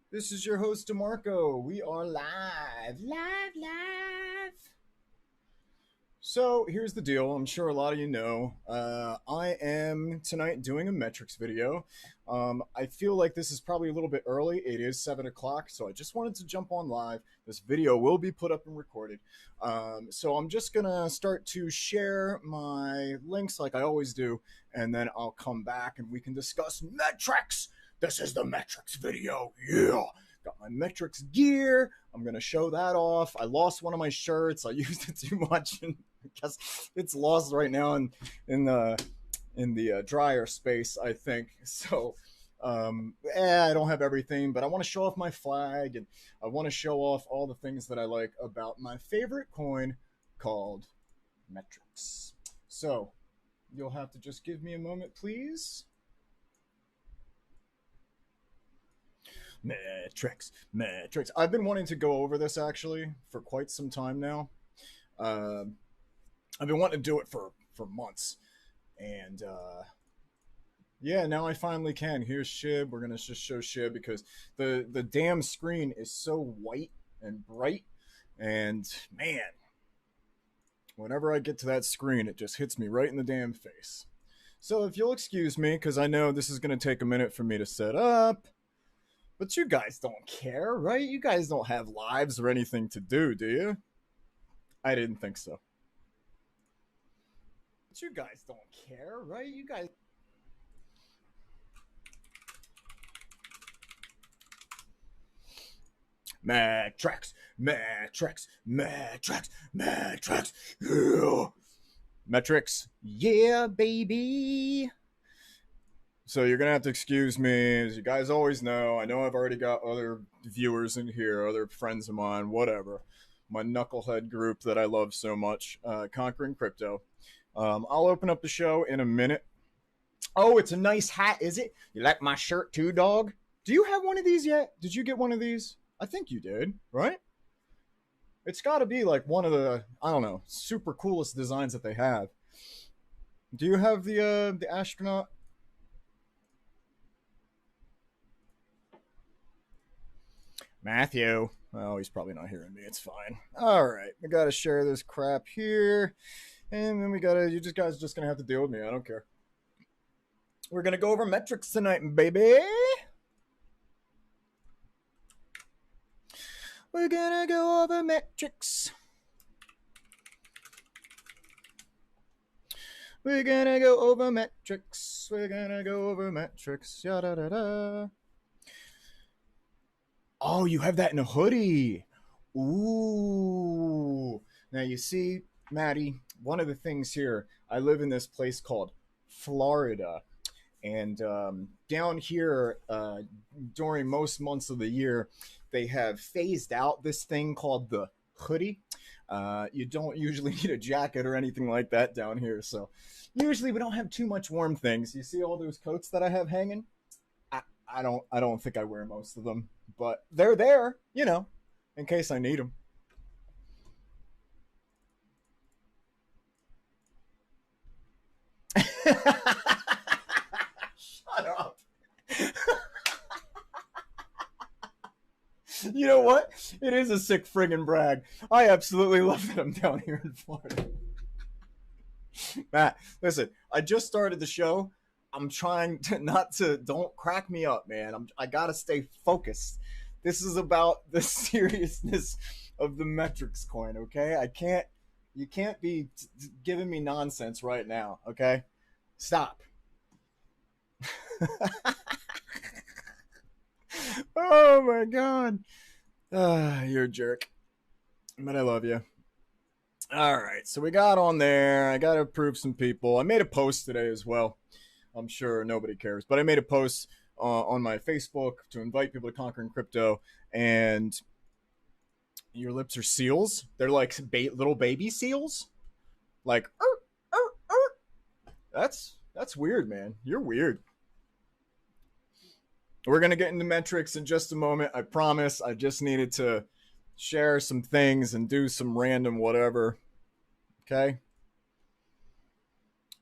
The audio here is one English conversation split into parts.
This is your host, DeMarco. We are live. So here's the deal. I'm sure a lot of you know. I am tonight doing a Metrix video. I feel like this is probably a little bit early. It is 7 o'clock, so I just wanted to jump on live. This video will be put up and recorded. So I'm just going to start to share my links like I always do, and then I'll come back and we can discuss Metrix. This is the Metrix video. Yeah. Got my Metrix gear. I'm going to show that off. I lost one of my shirts. I used it too much, and I guess it's lost right now in the dryer space, I think. So, I don't have everything, but I want to show off my flag, and I want to show off all the things that I like about my favorite coin called Metrix. So, you'll have to just give me a moment, please. Metrix. I've been wanting to go over this actually for quite some time now. Uh, I've been wanting to do it for months, and yeah, now I finally can. Here's Shib. We're gonna just show Shib because the damn screen is so white and bright, and man, whenever I get to that screen, it just hits me right in the damn face. So if you'll excuse me, because I know this is gonna take a minute for me to set up. But you guys don't care, right? You guys don't have lives or anything to do you? I didn't think so. But you guys don't care, right? You guys. Matrix, yeah. Metrix, yeah, baby. So you're gonna have to excuse me, as you guys always know. I know I've already got other viewers in here, other friends of mine, whatever. My knucklehead group that I love so much, Conquering Crypto. I'll open up the show in a minute. Oh, it's a nice hat, is it? You like my shirt too, dog? Do you have one of these yet? Did you get one of these? I think you did, right? It's got to be like one of the, I don't know, super coolest designs that they have. Do you have the astronaut? Matthew. Oh, he's probably not hearing me. It's fine. All right, we got to share this crap here, and then we gotta. You just guys just gonna have to deal with me. I don't care. We're gonna go over metrics tonight, baby. We're gonna go over metrics. We're gonna go over metrics. We're gonna go over metrics. Yada da da. Oh, you have that in a hoodie. Ooh. Now you see, Maddie, one of the things here, I live in this place called Florida. And down here, during most months of the year, they have phased out this thing called the hoodie. You don't usually need a jacket or anything like that down here. So usually we don't have too much warm things. You see all those coats that I have hanging? I don't think I wear most of them, but they're there, in case I need them. Shut up. You know what? It is a sick friggin' brag. I absolutely love that I'm down here in Florida. Matt, listen, I just started the show. I'm trying to not to don't crack me up, man. I gotta stay focused. This is about the seriousness of the metrics coin, okay? You can't be giving me nonsense right now, okay? Stop. Oh my god. You're a jerk. But I love you. All right, so we got on there. I got to approve some people. I made a post today as well. I'm sure nobody cares, but I made a post on my Facebook to invite people to Conquering Crypto, and your lips are seals. They're like little baby seals. Like, that's weird, man. You're weird. We're gonna get into metrics in just a moment. I promise. I just needed to share some things and do some random whatever. Okay.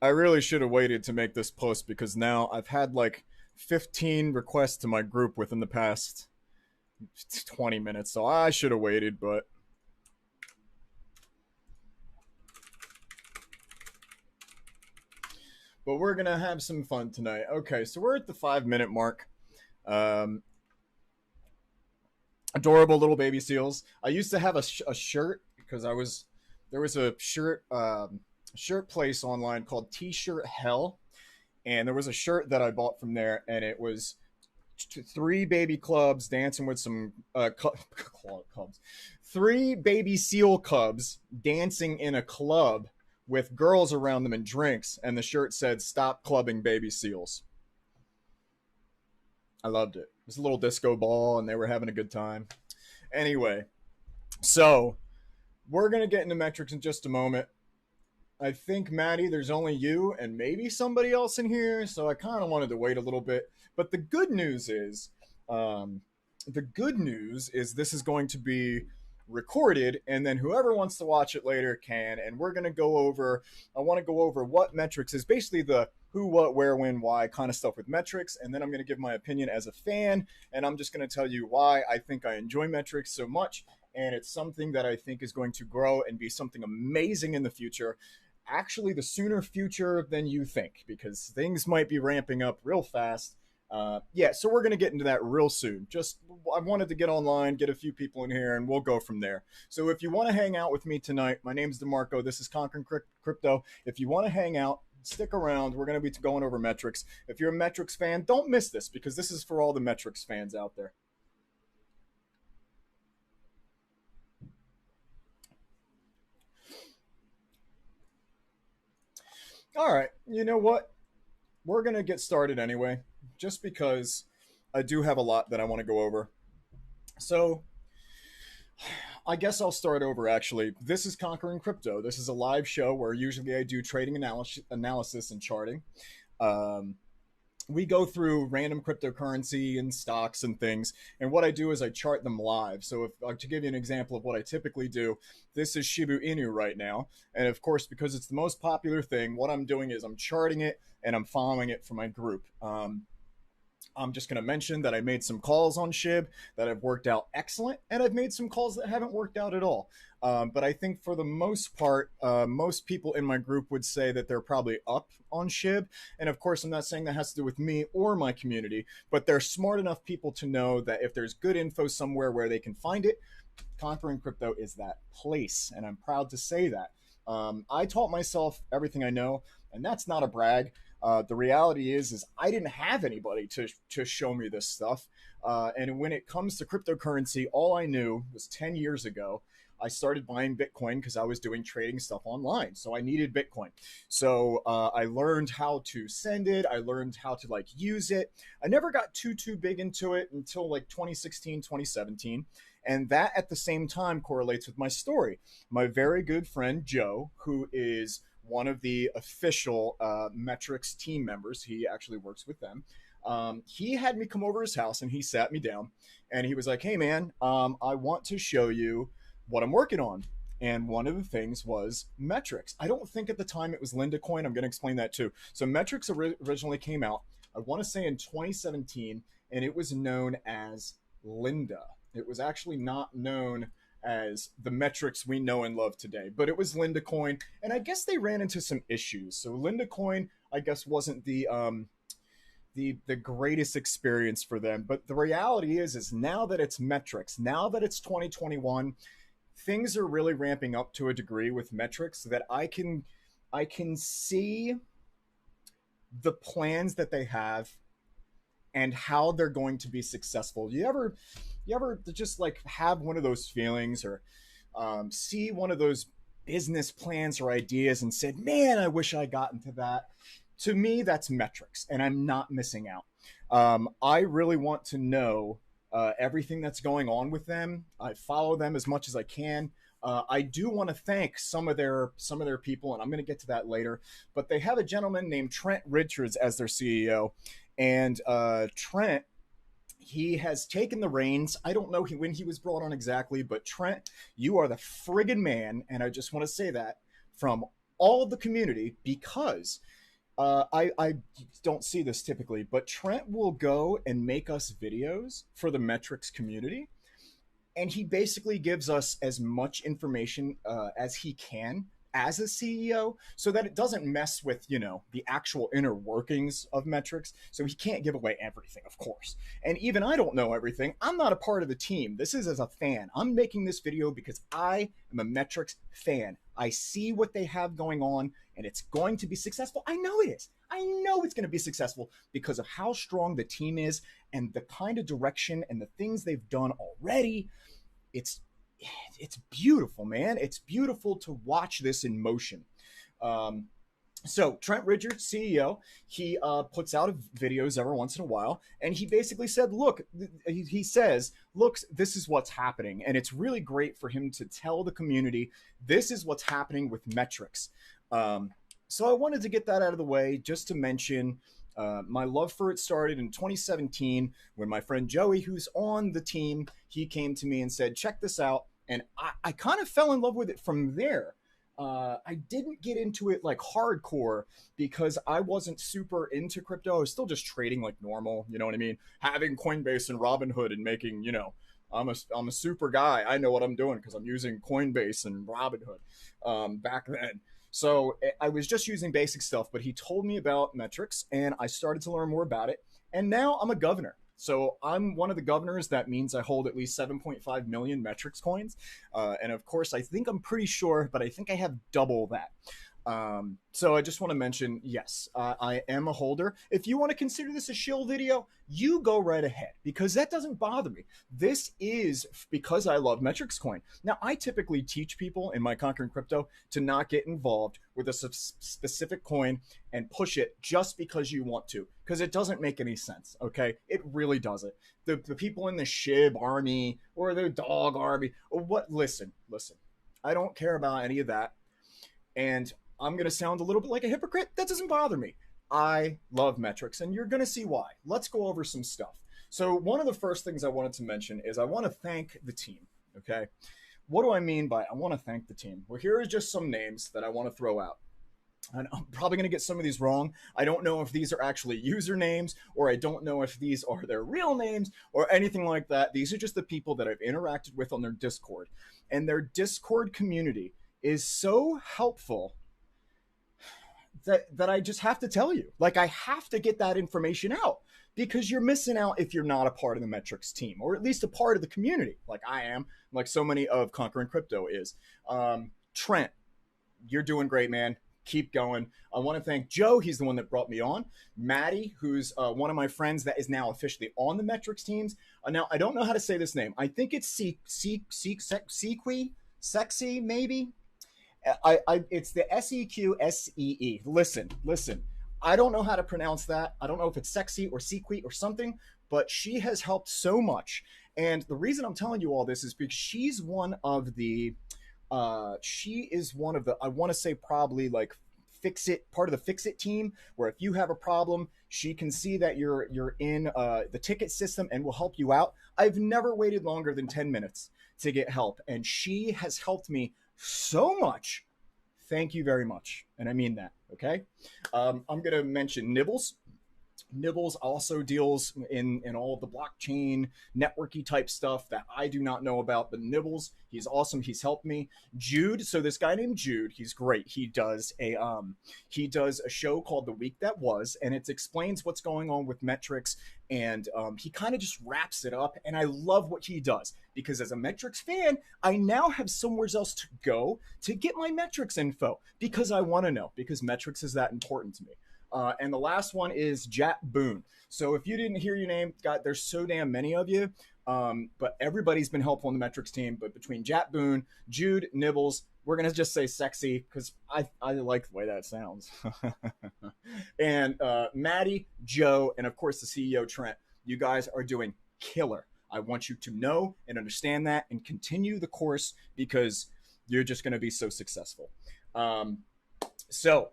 I really should have waited to make this post because now I've had like 15 requests to my group within the past It's 20 minutes, so I should have waited, but we're gonna have some fun tonight. Okay, so we're at the 5 minute mark. Um, Adorable little baby seals. I used to have a shirt because there was a shirt place online called T-shirt Hell, and there was a shirt that I bought from there, and it was three baby clubs dancing with some cubs, three baby seal cubs dancing in a club with girls around them and drinks, and the shirt said "Stop clubbing baby seals." I loved it. It was a little disco ball, and they were having a good time. Anyway, so we're gonna get into metrics in just a moment. I think, Maddie, there's only you and maybe somebody else in here, so I kind of wanted to wait a little bit. But um, the good news is this is going to be recorded, and then whoever wants to watch it later can. And we're going to go over. I want to go over what metrics is, basically the who, what, where, when, why kind of stuff with metrics, and then I'm going to give my opinion as a fan, and I'm just going to tell you why I think I enjoy metrics so much, and it's something that I think is going to grow and be something amazing in the future. Actually, the sooner future than you think, because things might be ramping up real fast. Yeah, so we're going to get into that real soon. Just, I wanted to get online, get a few people in here, and we'll go from there. So if you want to hang out with me tonight, my name's DeMarco. This is Conquering Crypto. If you want to hang out, stick around. We're going to be going over metrics. If you're a metrics fan, don't miss this, because this is for all the metrics fans out there. All right, you know what? We're going to get started anyway, just because I do have a lot that I want to go over. So I guess I'll start over actually. This is Conquering Crypto. This is a live show where usually I do trading analysis and charting. Um, we go through random cryptocurrency and stocks and things, and what I do is I chart them live. So if to give you an example of what I typically do, this is Shiba Inu right now, and of course, because it's the most popular thing, what I'm doing is I'm charting it and I'm following it for my group. I'm just going to mention that I made some calls on SHIB that have worked out excellent, and I've made some calls that haven't worked out at all. But I think for the most part, most people in my group would say that they're probably up on SHIB. And of course, I'm not saying that has to do with me or my community, but they're smart enough people to know that if there's good info somewhere where they can find it, Conquering Crypto is that place. And I'm proud to say that. I taught myself everything I know, and that's not a brag. The reality is I didn't have anybody to show me this stuff. And when it comes to cryptocurrency, all I knew was 10 years ago, I started buying Bitcoin because I was doing trading stuff online. So I needed Bitcoin. So I learned how to send it. I learned how to like use it. I never got too big into it until like 2016, 2017. And that at the same time correlates with my story. My very good friend, Joe, who is one of the official Metrix team members. He actually works with them. He had me come over his house and he sat me down and he was like, "Hey man, I want to show you what I'm working on." And one of the things was Metrix. I don't think at the time it was Linda Coin. I'm going to explain that too. So Metrix originally came out, I want to say in 2017, and it was known as Linda. It was actually not known as the metrics we know and love today, but it was Linda Coin, and I guess they ran into some issues. So Linda Coin, I guess, wasn't the greatest experience for them. But the reality is now that it's Metrix, now that it's 2021, things are really ramping up to a degree with Metrix that I can see the plans that they have and how they're going to be successful. You ever just like have one of those feelings or see one of those business plans or ideas and said, "Man, I wish I got into that." To me, that's Metrics, and I'm not missing out. I really want to know everything that's going on with them. I follow them as much as I can. I do want to thank some of their people, and I'm going to get to that later. But they have a gentleman named Trent Richards as their CEO, and Trent, he has taken the reins. I don't know when he was brought on exactly, but Trent, you are the friggin' man, and I just want to say that from all of the community because I don't see this typically, but Trent will go and make us videos for the Metrics community. and he basically gives us as much information as he can as a CEO, so that it doesn't mess with, you know, the actual inner workings of Metrix. So he can't give away everything, of course. And even I don't know everything. I'm not a part of the team. This is as a fan. I'm making this video because I am a Metrix fan. I see what they have going on, and it's going to be successful. I know it is. I know it's going to be successful because of how strong the team is and the kind of direction and the things they've done already. It's beautiful, man. It's beautiful to watch this in motion. So Trent Richards, CEO, he puts out videos every once in a while, and he basically said, look, he says, look, this is what's happening. And it's really great for him to tell the community, this is what's happening with Metrix. So I wanted to get that out of the way just to mention my love for it started in 2017 when my friend Joey, who's on the team, he came to me and said, check this out. And I kind of fell in love with it from there. I didn't get into it like hardcore because I wasn't super into crypto. I was still just trading like normal, you know what I mean? Having Coinbase and Robinhood and making, you know, I'm a super guy. I know what I'm doing because I'm using Coinbase and Robinhood back then. So I was just using basic stuff, but he told me about Metrix and I started to learn more about it. And now I'm a governor. So I'm one of the governors. That means I hold at least 7.5 million Metrix coins. And of course, I think I'm pretty sure, but I think I have double that. So I just want to mention, yes, I am a holder. If you want to consider this a shill video, you go right ahead because that doesn't bother me. This is because I love Metrix coin. Now, I typically teach people in my Conquering Crypto to not get involved with a specific coin and push it just because you want to, because it doesn't make any sense, okay? It really doesn't. The people in the SHIB army or the dog army, or what, listen, I don't care about any of that. And I'm going to sound a little bit like a hypocrite. That doesn't bother me. I love Metrix, and you're going to see why. Let's go over some stuff. So one of the first things I wanted to mention is I want to thank the team, okay? What do I mean by I want to thank the team? Well, here are just some names that I want to throw out. And I'm probably going to get some of these wrong. I don't know if these are actually usernames, or I don't know if these are their real names or anything like that. These are just the people that I've interacted with on their Discord. And their Discord community is so helpful that I just have to tell you. Like, I have to get that information out because you're missing out if you're not a part of the Metrix team, or at least a part of the community, like I am, like so many of Conquering Crypto is. Trent, you're doing great, man. Keep going. I want to thank Joe. He's the one that brought me on. Maddie, who's one of my friends that is now officially on the Metrix teams. Now, I don't know how to say this name. I think it's Sequi, Sexy, maybe. It's the Seqsee. Listen. I don't know how to pronounce that. I don't know if it's sexy or sequi or something, but she has helped so much. And the reason I'm telling you all this is because she's one of the, I want to say probably like part of the Fix It team, where if you have a problem, she can see that you're in the ticket system and will help you out. I've never waited longer than 10 minutes to get help, and she has helped me so much. Thank you very much. And I mean that, okay? I'm going to mention Nibbles. Nibbles also deals in all of the blockchain networky type stuff that I do not know about, but Nibbles, he's awesome. He's helped me. Jude, so this guy named Jude, he's great. He does a show called The Week That Was, and it explains what's going on with Metrix, and he kind of just wraps it up, and I love what he does because as a Metrix fan, I now have somewhere else to go to get my Metrix info because I want to know, because Metrix is that important to me. And the last one is Jat Boone. So if you didn't hear your name, God, there's so damn many of you. But everybody's been helpful on the Metrix team. But between Jat Boone, Jude, Nibbles, we're going to just say sexy because I like the way that sounds. And Maddie, Joe, and of course the CEO, Trent, you guys are doing killer. I want you to know and understand that and continue the course because you're just going to be so successful. So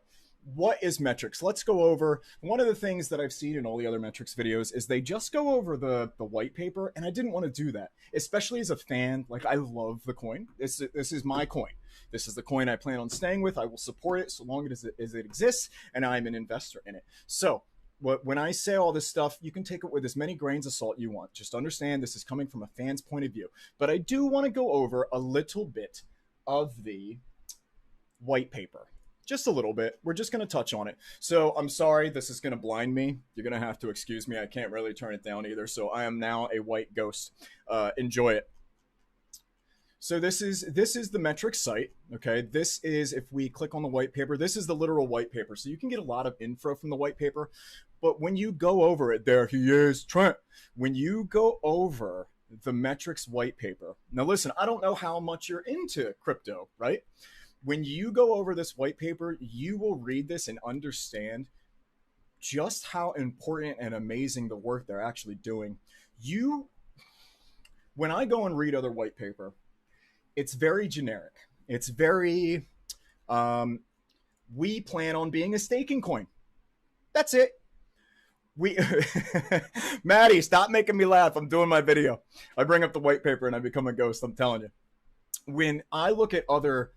what is Metrix? Let's go over one of the things that I've seen in all the other Metrix videos is they just go over the white paper, and I didn't want to do that, especially as a fan. Like, I love the coin. This is my coin. This is the coin I plan on staying with. I will support it so long as it exists, and I'm an investor in it. So when I say all this stuff, you can take it with as many grains of salt you want. Just understand this is coming from a fan's point of view. But I do want to go over a little bit of the white paper. Just a little bit. We're just going to touch on it. So I'm sorry, this is going to blind me. You're going to have to excuse me. I can't really turn it down either. So I am now a white ghost. Enjoy it. So this is the Metrix site. Okay, this is, if we click on the white paper, this is the literal white paper. So you can get a lot of info from the white paper. But when you go over it, there he is, Trent. When you go over the Metrix white paper, now listen, I don't know how much you're into crypto, right? When you go over this white paper, you will read this and understand just how important and amazing the work they're actually doing. When I go and read other white paper, it's very generic. It's very, we plan on being a staking coin. That's it. Maddie, stop making me laugh. I'm doing my video. I bring up the white paper and I become a ghost. I'm telling you. When I look at other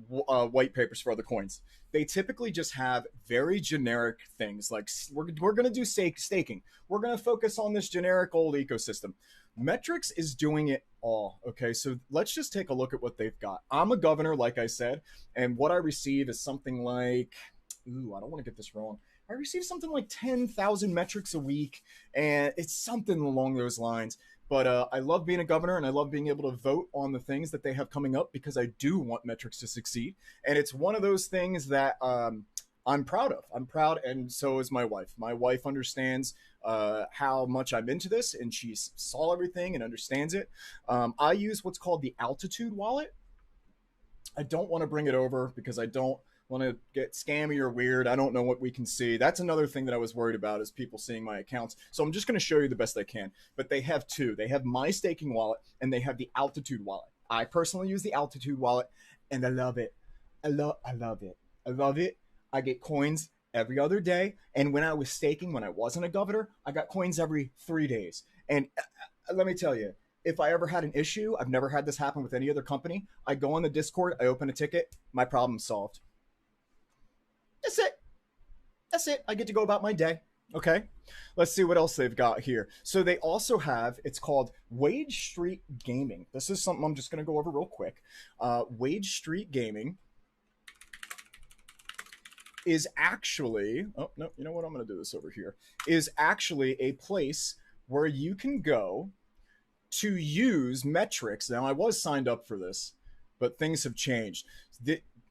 white papers for other coins, they typically just have very generic things like we're going to do staking. We're going to focus on this generic old ecosystem. Metrix is doing it all. Okay, so let's just take a look at what they've got. I'm a governor, like I said, and what I receive is something like, I don't want to get this wrong. I receive something like 10,000 metrics a week, and it's something along those lines. But I love being a governor, and I love being able to vote on the things that they have coming up because I do want Metrix to succeed. And it's one of those things that I'm proud of. I'm proud, and so is my wife. My wife understands how much I'm into this, and she saw everything and understands it. I use what's called the Altitude wallet. I don't want to bring it over because I don't want to get scammy or weird. I don't know what we can see. That's another thing that I was worried about, is people seeing my accounts. So I'm just going to show you the best I can. But they have two. They have my staking wallet and they have the Altitude wallet. I personally use the Altitude wallet and I love it. I love it. I love it. I get coins every other day. And when I was staking, when I wasn't a governor, I got coins every 3 days. And let me tell you, if I ever had an issue, I've never had this happen with any other company. I go on the Discord, I open a ticket, my problem's solved. That's it. That's it. I get to go about my day. Okay. Let's see what else they've got here. So they also have, it's called Wage Street Gaming. This is something I'm just going to go over real quick. Wage Street Gaming is actually, oh, no, you know what? I'm going to do this over here. Is actually a place where you can go to use Metrix. Now, I was signed up for this, but things have changed.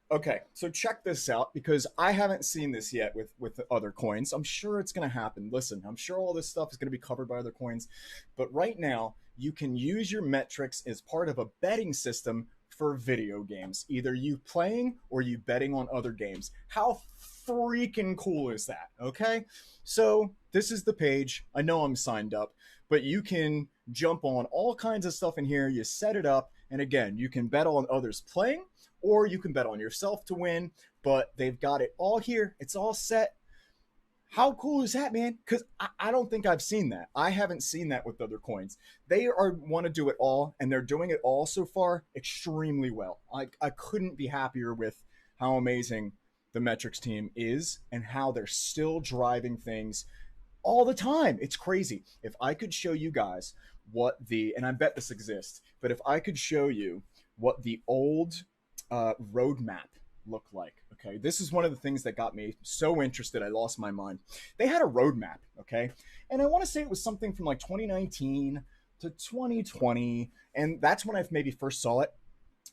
Okay, so check this out, because I haven't seen this yet with other coins. I'm sure it's going to happen. Listen, I'm sure all this stuff is going to be covered by other coins. But right now, you can use your Metrix as part of a betting system for video games. Either you playing or you betting on other games. How freaking cool is that? Okay, so this is the page. I know I'm signed up, but you can jump on all kinds of stuff in here. You set it up, and again, you can bet on others playing, or you can bet on yourself to win, but they've got it all here. It's all set. How cool is that, man? Because I don't think I've seen that. I haven't seen that with other coins. They want to do it all, and they're doing it all so far extremely well. I couldn't be happier with how amazing the Metrix team is and how they're still driving things all the time. It's crazy. If I could show you guys what and I bet this exists, but if I could show you what the old roadmap looked like. Okay, this is one of the things that got me so interested. I lost my mind. They had a roadmap, okay, and I want to say it was something from like 2019 to 2020, and that's when I maybe first saw it.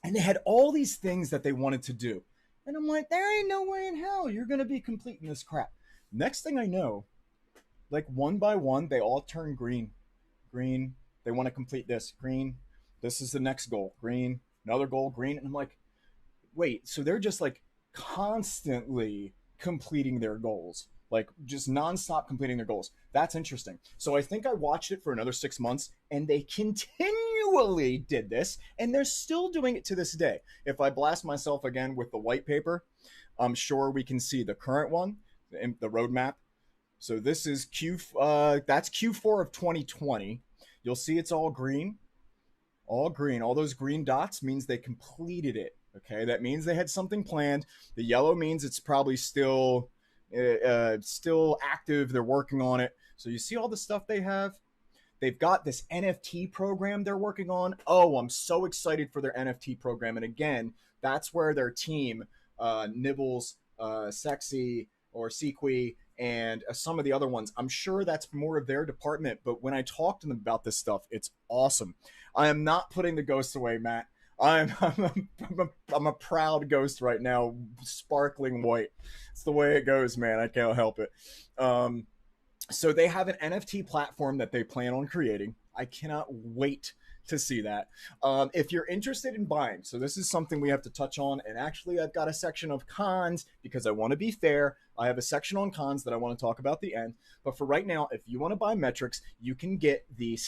And they had all these things that they wanted to do, and I'm like, there ain't no way in hell you're gonna be completing this crap. Next thing I know, like one by one, they all turn green. Green. They want to complete this. Green. This is the next goal. Green. Another goal. Green. And I'm like, wait, so they're just like constantly completing their goals, like just nonstop completing their goals. That's interesting. So I think I watched it for another 6 months, and they continually did this, and they're still doing it to this day. If I blast myself again with the white paper, I'm sure we can see the current one, the roadmap. So this is that's Q4 of 2020. You'll see it's all green. All green. All those green dots means they completed it. Okay, that means they had something planned. The yellow means it's probably still still active. They're working on it. So you see all the stuff they have. They've got this NFT program they're working on. Oh, I'm so excited for their NFT program. And again, that's where their team, Nibbles, Sexy, or Sequi, and some of the other ones, I'm sure that's more of their department. But when I talk to them about this stuff, it's awesome. I am not putting the ghost away, Matt. I'm a proud ghost right now, sparkling white. It's the way it goes, man. I can't help it. So they have an NFT platform that they plan on creating. I cannot wait to see that. If you're interested in buying, so this is something we have to touch on. And actually, I've got a section of cons because I want to be fair. I have a section on cons that I want to talk about at the end. But for right now, if you want to buy Metrix, you can get the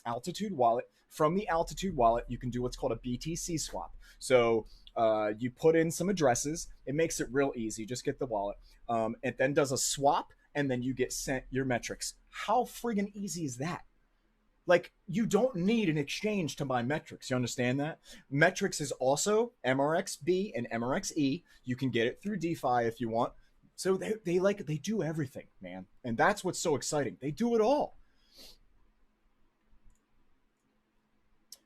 Altitude wallet. From the Altitude wallet, you can do what's called a BTC swap. So you put in some addresses. It makes it real easy. Just get the wallet. It then does a swap, and then you get sent your Metrix. How friggin' easy is that? Like, you don't need an exchange to buy Metrix. You understand that? Metrix is also MRXB and MRXE. You can get it through DeFi if you want. So they do everything, man. And that's what's so exciting. They do it all.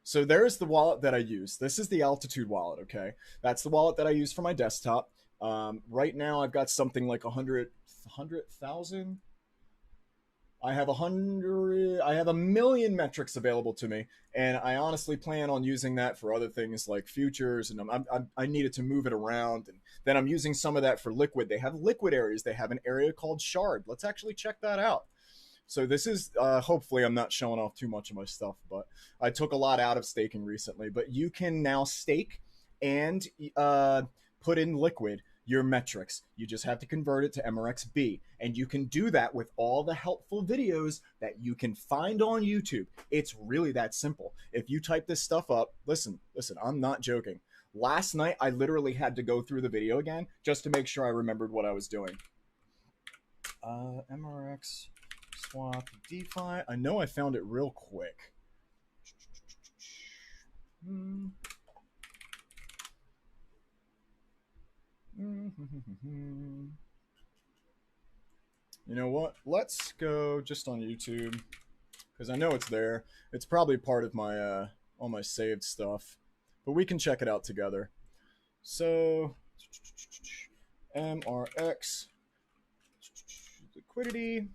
So there's the wallet that I use. This is the Altitude wallet, okay? That's the wallet that I use for my desktop. Right now, I've got something like 100,000. I have 1 million Metrix available to me, and I honestly plan on using that for other things like futures, and I needed to move it around, and then I'm using some of that for liquid. They have liquid areas. They have an area called Shard. Let's actually check that out. So this is, hopefully I'm not showing off too much of my stuff, but I took a lot out of staking recently. But you can now stake and put in liquid your Metrix. You just have to convert it to MRXB. And you can do that with all the helpful videos that you can find on YouTube. It's really that simple. If you type this stuff up, listen, I'm not joking. Last night, I literally had to go through the video again just to make sure I remembered what I was doing. MRX swap DeFi. I know I found it real quick. You know what? Let's go just on YouTube because I know it's there. It's probably part of my all my saved stuff, but we can check it out together. So MRX liquidity.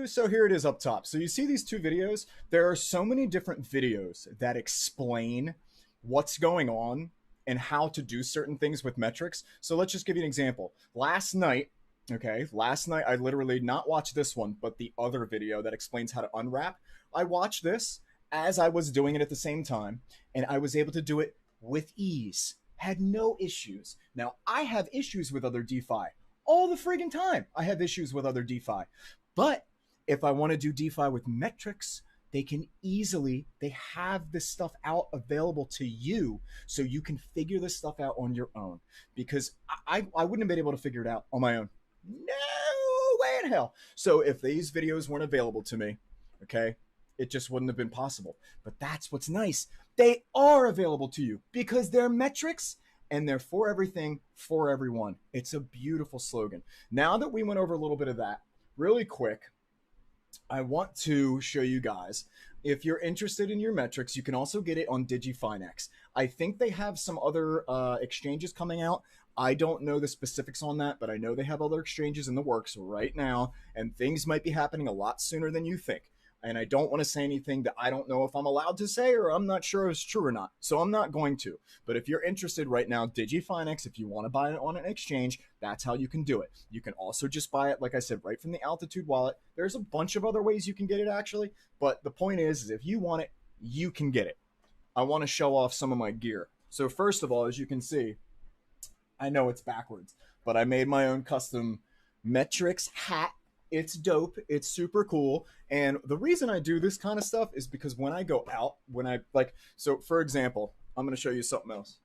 So here it is up top. So you see these two videos. There are so many different videos that explain what's going on and how to do certain things with Metrix. So let's just give you an example. Last night, I literally not watched this one, but the other video that explains how to unwrap. I watched this as I was doing it at the same time, and I was able to do it with ease. Had no issues. Now, I have issues with other DeFi. All the friggin' time I have issues with other DeFi. But if I want to do DeFi with Metrix, they have this stuff out available to you so you can figure this stuff out on your own. Because I wouldn't have been able to figure it out on my own. No way in hell. So if these videos weren't available to me, okay, it just wouldn't have been possible. But that's what's nice. They are available to you because they're Metrix and they're for everything, for everyone. It's a beautiful slogan. Now that we went over a little bit of that, really quick, I want to show you guys, if you're interested in your Metrix, you can also get it on DigiFinex. I think they have some other exchanges coming out. I don't know the specifics on that, but I know they have other exchanges in the works right now, and things might be happening a lot sooner than you think. And I don't want to say anything that I don't know if I'm allowed to say or I'm not sure if it's true or not. So I'm not going to. But if you're interested right now, DigiFinex, if you want to buy it on an exchange, that's how you can do it. You can also just buy it, like I said, right from the Altitude wallet. There's a bunch of other ways you can get it, actually. But the point is if you want it, you can get it. I want to show off some of my gear. So first of all, as you can see, I know it's backwards, but I made my own custom Metrix hat. It's dope. It's super cool. And the reason I do this kind of stuff is because when I go out, so for example, I'm going to show you something else.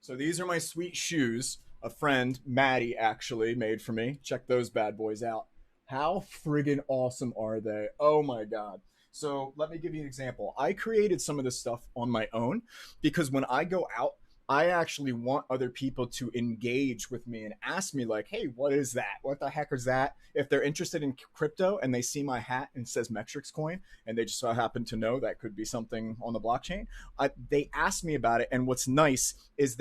So these are my sweet shoes. A friend, Maddie, actually made for me. Check those bad boys out. How friggin' awesome are they? Oh my God. So let me give you an example. I created some of this stuff on my own because when I go out, I actually want other people to engage with me and ask me, like, hey, what is that? What the heck is that? If they're interested in crypto and they see my hat and it says Metrix coin and they just so happen to know that could be something on the blockchain, they ask me about it. And what's nice is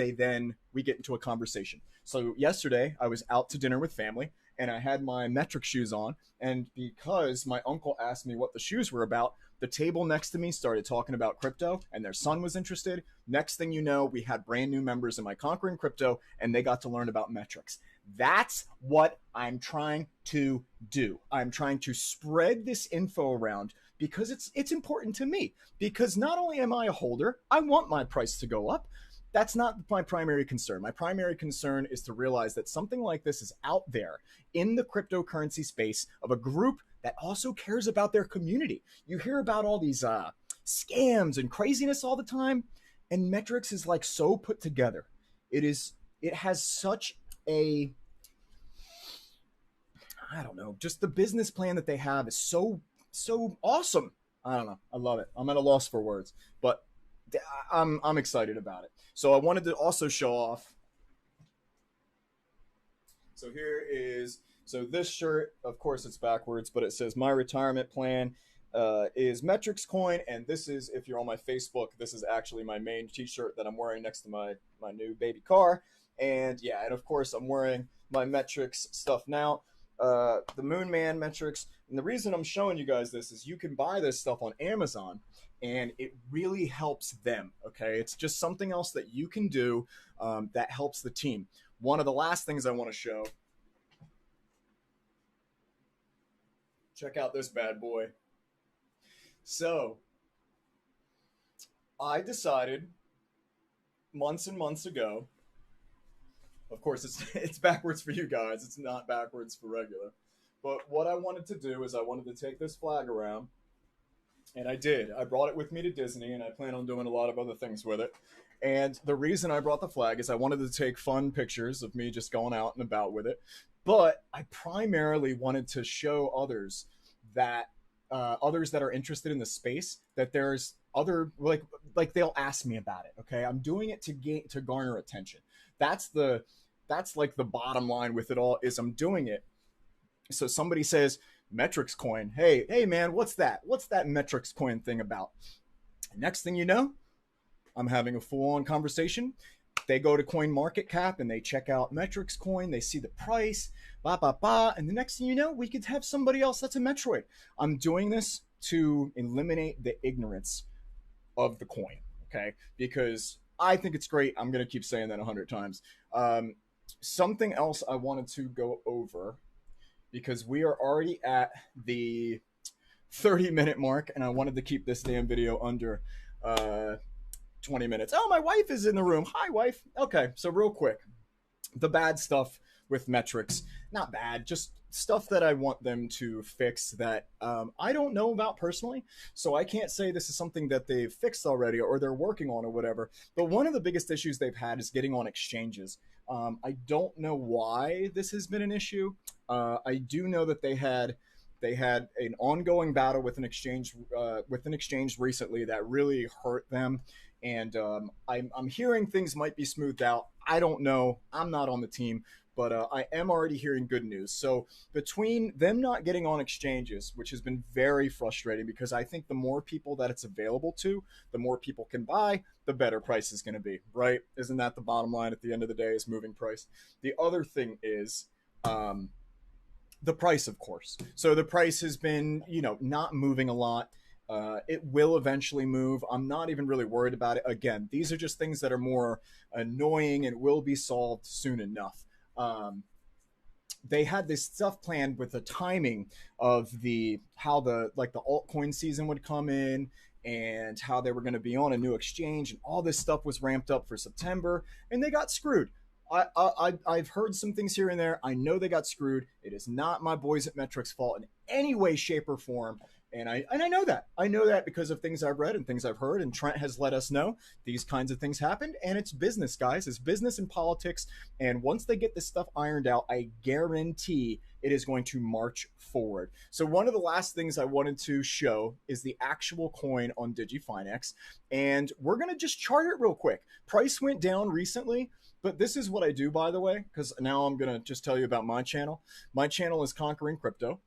we get into a conversation. So yesterday I was out to dinner with family and I had my Metrix shoes on. And because my uncle asked me what the shoes were about, the table next to me started talking about crypto and their son was interested. Next thing you know, we had brand new members in my Conquering Crypto and they got to learn about Metrix. That's what I'm trying to do. I'm trying to spread this info around because it's important to me. Because not only am I a holder, I want my price to go up. That's not my primary concern. My primary concern is to realize that something like this is out there in the cryptocurrency space of a group that also cares about their community. You hear about all these scams and craziness all the time, and Metrix is like so put together. It has such a, I don't know, just the business plan that they have is so awesome. I don't know. I love it. I'm at a loss for words, but I'm excited about it. So I wanted to also show off. So here is, so this shirt, of course it's backwards, but it says my retirement plan is Metrix coin, and this is, if you're on my Facebook, this is actually my main t-shirt that I'm wearing next to my new baby car. And yeah, and of course I'm wearing my Metrix stuff now. The Moon Man Metrix. And the reason I'm showing you guys this is you can buy this stuff on Amazon and it really helps them. Okay. It's just something else that you can do that helps the team. One of the last things I want to show. Check out this bad boy. So I decided months and months ago, of course it's backwards for you guys, it's not backwards for regular, but what I wanted to do is I wanted to take this flag around, and I did. I brought it with me to Disney, and I plan on doing a lot of other things with it. And the reason I brought the flag is I wanted to take fun pictures of me just going out and about with it, but I primarily wanted to show others that are interested in the space that there's other, like they'll ask me about it. Okay, I'm doing it to garner attention. That's like the bottom line with it all, is I'm doing it so somebody says Metrix coin, hey man, what's that Metrix coin thing about? Next thing you know, I'm having a full-on conversation. They go to Coin Market Cap and they check out Metrix coin. They see the price, and the next thing you know, we could have somebody else that's a Metroid. I'm doing this to eliminate the ignorance of the coin, okay? Because I think it's great. I'm gonna keep saying that 100 times. Something else I wanted to go over, because we are already at the 30-minute mark, and I wanted to keep this damn video under 20 minutes. Oh, my wife is in the room. Hi, wife. Okay, so real quick, the bad stuff with Metrix. Not bad, just stuff that I want them to fix that I don't know about personally. So I can't say this is something that they've fixed already or they're working on or whatever. But one of the biggest issues they've had is getting on exchanges. I don't know why this has been an issue. I do know that they had an ongoing battle with an exchange recently that really hurt them. And I'm hearing things might be smoothed out. I don't know. I'm not on the team, but I am already hearing good news. So between them not getting on exchanges, which has been very frustrating, because I think the more people that it's available to, the more people can buy, the better price is going to be, right? Isn't that the bottom line at the end of the day, is moving price? The other thing is the price, of course. So the price has been, not moving a lot. It will eventually move. I'm not even really worried about it. Again, these are just things that are more annoying and will be solved soon enough. They had this stuff planned with the timing of how the altcoin season would come in and how they were going to be on a new exchange, and all this stuff was ramped up for September, and they got screwed. I've heard some things here and there. I know they got screwed. It is not my boys at Metrix fault in any way, shape, or form. And I know that. I know that because of things I've read and things I've heard, and Trent has let us know these kinds of things happen. And it's business, guys. It's business and politics. And once they get this stuff ironed out, I guarantee it is going to march forward. So one of the last things I wanted to show is the actual coin on DigiFinex. And we're going to just chart it real quick. Price went down recently, but this is what I do, by the way, because now I'm going to just tell you about my channel. My channel is Conquering Crypto.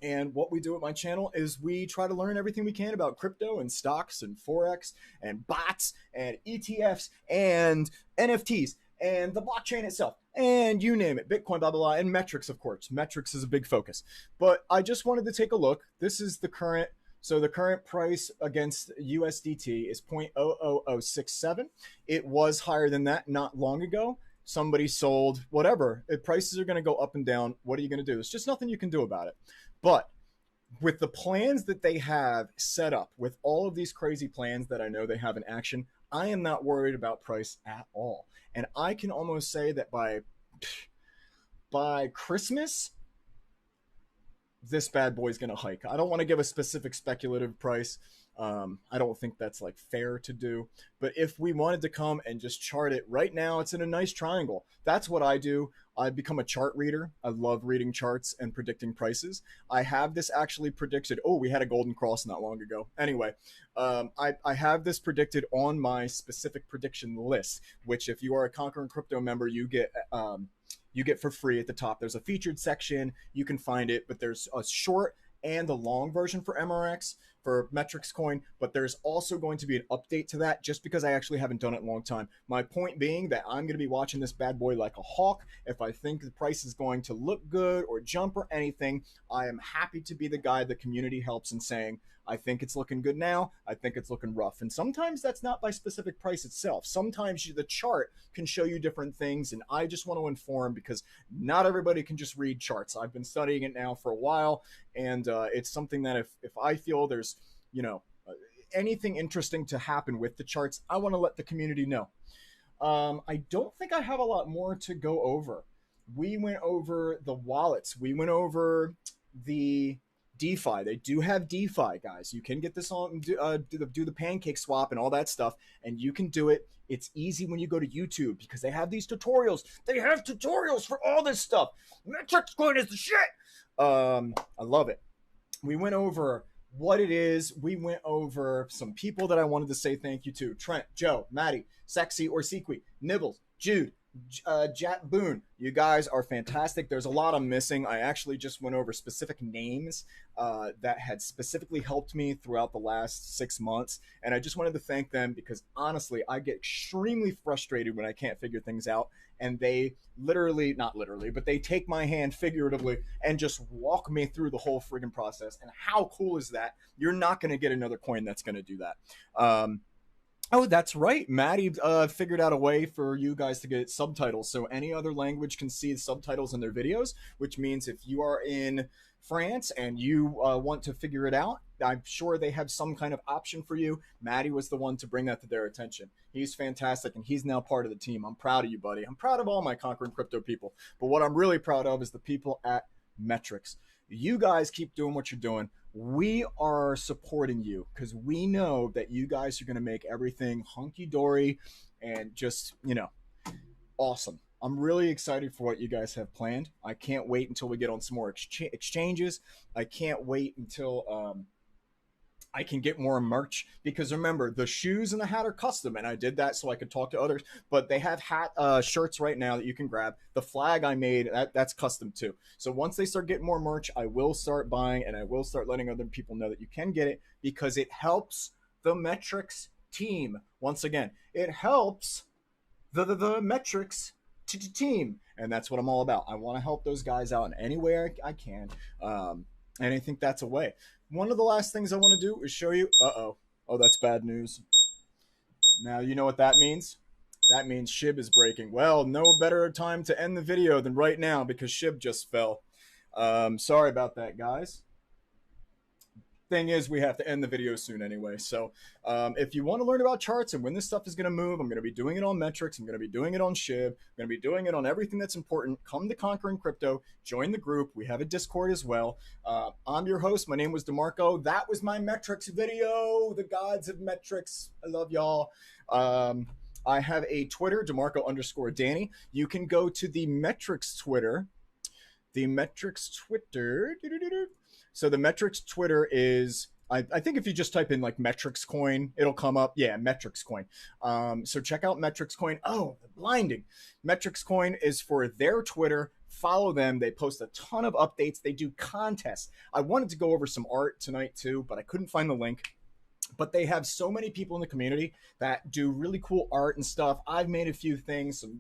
And what we do at my channel is we try to learn everything we can about crypto and stocks and Forex and bots and ETFs and NFTs and the blockchain itself and you name it, Bitcoin, blah, blah, blah, and Metrix, of course. Metrix is a big focus. But I just wanted to take a look. This is the current. So the current price against USDT is 0.00067. It was higher than that not long ago. Somebody sold, whatever. If prices are going to go up and down, what are you going to do? There's just nothing you can do about it. But with the plans that they have set up, with all of these crazy plans that I know they have in action, I am not worried about price at all. And I can almost say that by Christmas, this bad boy is going to hike. I don't want to give a specific speculative price. I don't think that's like fair to do. But if we wanted to come and just chart it right now, it's in a nice triangle. That's what I do. I've become a chart reader. I love reading charts and predicting prices. I have this actually predicted. Oh, we had a golden cross not long ago. Anyway, I have this predicted on my specific prediction list, which if you are a Conquering Crypto member, you get for free at the top. There's a featured section. You can find it, but there's a short and the long version for MRX, for Metrix coin, but there's also going to be an update to that just because I actually haven't done it in a long time. My point being that I'm going to be watching this bad boy like a hawk. If I think the price is going to look good or jump or anything, I am happy to be the guy the community helps in saying, I think it's looking good now. I think it's looking rough. And sometimes that's not by specific price itself. Sometimes the chart can show you different things. And I just want to inform because not everybody can just read charts. I've been studying it now for a while. And it's something that if I feel there's, anything interesting to happen with the charts, I want to let the community know. I don't think I have a lot more to go over. We went over the wallets. We went over the DeFi. They do have DeFi, guys. You can get this on, do the pancake swap and all that stuff, and you can do it. It's easy when you go to YouTube because they have these tutorials. They have tutorials for all this stuff. Metrix coin is the shit. I love it. We went over what it is. We went over some people that I wanted to say thank you to. Trent, Joe, Maddie, Sexy or Sequi, Nibbles, Jude, Jat Boone. You guys are fantastic. There's a lot I'm missing. I actually just went over specific names that had specifically helped me throughout the last 6 months. And I just wanted to thank them because honestly, I get extremely frustrated when I can't figure things out. And they literally, not literally, but they take my hand figuratively and just walk me through the whole friggin' process. And how cool is that? You're not going to get another coin that's going to do that. Oh, that's right. Maddie figured out a way for you guys to get subtitles. So any other language can see the subtitles in their videos, which means if you are in France and you want to figure it out, I'm sure they have some kind of option for you. Maddie was the one to bring that to their attention. He's fantastic, and he's now part of the team. I'm proud of you, buddy. I'm proud of all my Conquering Crypto people. But what I'm really proud of is the people at Metrix. You guys keep doing what you're doing. We are supporting you because we know that you guys are going to make everything hunky-dory and just, awesome. I'm really excited for what you guys have planned. I can't wait until we get on some more exchanges. I can't wait until I can get more merch because remember, the shoes and the hat are custom, and I did that so I could talk to others. But they have shirts right now that you can grab. The flag I made, that's custom too. So once they start getting more merch, I will start buying, and I will start letting other people know that you can get it because it helps the Metrix team. Once again, it helps the Metrix team, and that's what I'm all about. I want to help those guys out in any way I can, and I think that's a way. One of the last things I want to do is show you. Oh, that's bad news. Now you know what that means. That means SHIB is breaking. Well, no better time to end the video than right now because SHIB just fell. Sorry about that, guys. thing is, we have to end the video soon anyway. So if you want to learn about charts and when this stuff is going to move, I'm going to be doing it on Metrix. I'm going to be doing it on Shib. I'm going to be doing it on everything that's important. Come to Conquering Crypto. Join the group. We have a Discord as well. I'm your host. My name was DeMarco. That was my Metrix video. The gods of Metrix. I love y'all. I have a Twitter, DeMarco_Danny. You can go to the Metrix Twitter. The Metrix Twitter. So the Metrix Twitter is, I think if you just type in like Metrix coin, it'll come up. Yeah, Metrix coin. So check out Metrix coin. Oh, blinding. Metrix coin is for their Twitter. Follow them. They post a ton of updates. They do contests. I wanted to go over some art tonight too, but I couldn't find the link. But they have so many people in the community that do really cool art and stuff. I've made a few things, some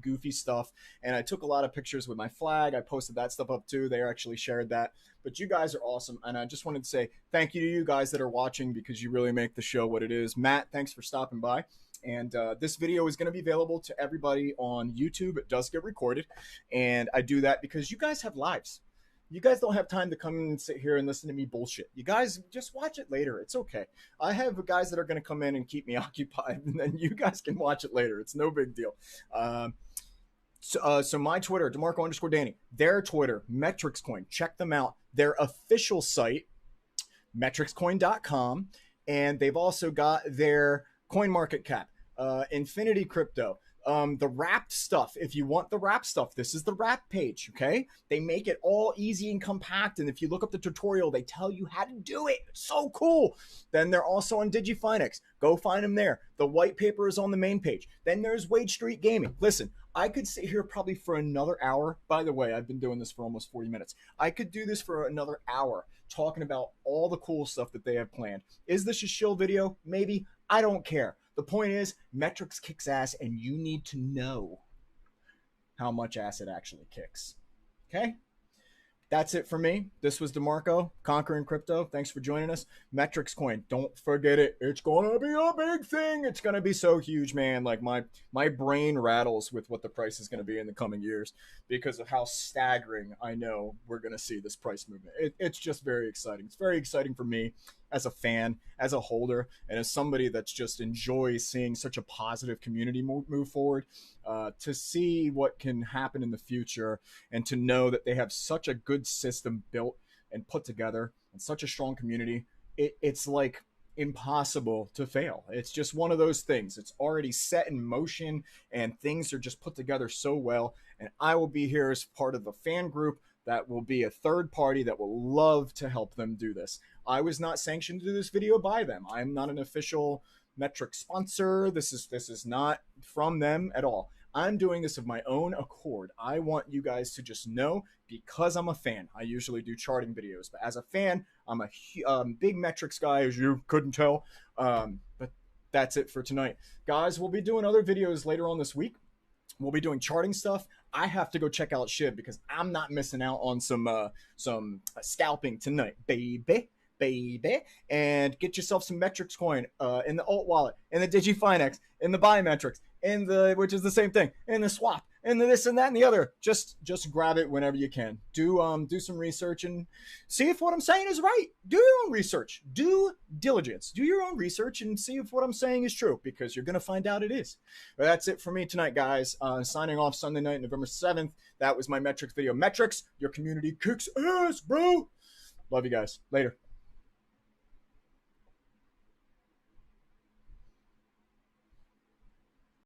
goofy stuff. And I took a lot of pictures with my flag. I posted that stuff up too. They actually shared that. But you guys are awesome. And I just wanted to say thank you to you guys that are watching because you really make the show what it is. Matt, thanks for stopping by. And this video is going to be available to everybody on YouTube. It does get recorded. And I do that because you guys have lives. You guys don't have time to come and sit here and listen to me bullshit. You guys just watch it later. It's okay. I have guys that are going to come in and keep me occupied, and then you guys can watch it later. It's no big deal. So my Twitter, DeMarco_Danny. Their Twitter, Metrix Coin. Check them out. Their official site, metrixcoin.com. And they've also got their CoinMarketCap, Infinity Crypto. The wrapped stuff. If you want the wrapped stuff, this is the wrap page, okay? They make it all easy and compact, and if you look up the tutorial, they tell you how to do it. It's so cool. Then they're also on DigiFinex. Go find them there. The white paper is on the main page. Then there's Wade Street Gaming. Listen, I could sit here probably for another hour. By the way, I've been doing this for almost 40 minutes. I could do this for another hour talking about all the cool stuff that they have planned. Is this a shill video? Maybe. I don't care. The point is, Metrix kicks ass, and you need to know how much ass it actually kicks. Okay? That's it for me. This was DeMarco, Conquering Crypto. Thanks for joining us. Metrix coin, don't forget it. It's going to be a big thing. It's going to be so huge, man. Like my brain rattles with what the price is going to be in the coming years because of how staggering I know we're going to see this price movement. It's just very exciting. It's very exciting for me as a fan, as a holder, and as somebody that's just enjoys seeing such a positive community move forward, to see what can happen in the future and to know that they have such a good system built and put together and such a strong community. It's like impossible to fail. It's just one of those things. It's already set in motion and things are just put together so well. And I will be here as part of the fan group that will be a third party that will love to help them do this. I was not sanctioned to do this video by them. I'm not an official Metrix sponsor. This is not from them at all. I'm doing this of my own accord. I want you guys to just know, because I'm a fan. I usually do charting videos, but as a fan, I'm a big Metrix guy, as you couldn't tell. But that's it for tonight. Guys, we'll be doing other videos later on this week. We'll be doing charting stuff. I have to go check out Shib because I'm not missing out on some scalping tonight, baby. And get yourself some Metrix coin in the alt wallet, in the DigiFinex, in the biometrics, in the, which is the same thing, in the swap, in the this and that and the other. Just grab it whenever you can. Do some research and see if what I'm saying is right. Do your own research. Do diligence. Do your own research and see if what I'm saying is true, because you're gonna find out it is. But that's it for me tonight, guys. Signing off Sunday night, November 7th. That was my Metrix video. Metrix, your community kicks ass, bro. Love you guys. Later.